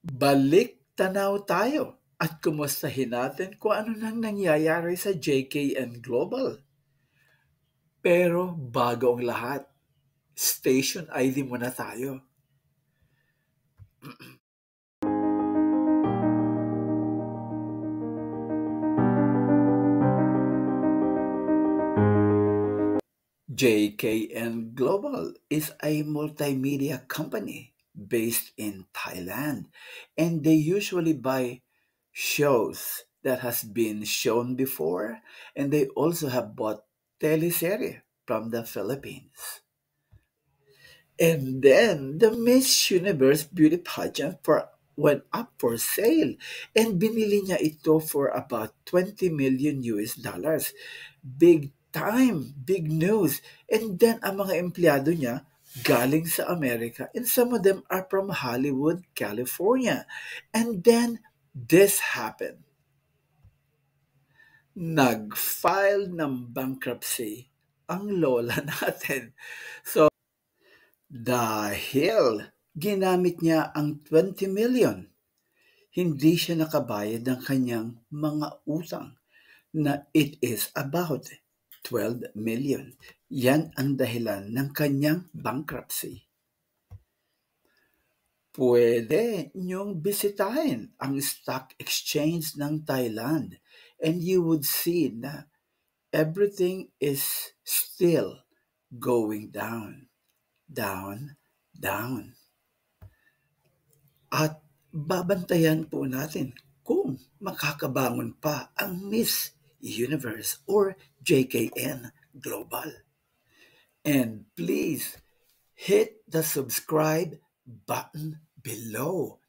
Balik tanaw tayo at kumustahin natin kung ano nang nangyayari sa JKN Global. Pero bago ang lahat, station ID muna tayo. JKN Global is a multimedia company based in Thailand, and they usually buy shows that has been shown before, and they also have bought teleserye from the Philippines. And then the Miss Universe beauty pageant went up for sale, and binili niya ito for about 20 million US dollars. Big time, big news. And then ang mga empleyado niya galing sa Amerika, and some of them are from Hollywood, California. And then this happened. Nag-file ng bankruptcy ang lola natin. So, dahil ginamit niya ang 20 million, hindi siya nakabayad ng kanyang mga utang na it is about 12 million. Yan ang dahilan ng kanyang bankruptcy. Pwede niyong bisitahin ang stock exchange ng Thailand, and you would see na everything is still going down, down, down. At babantayan po natin kung makakabangon pa ang Miss Universe or JKN Global. And please hit the subscribe button below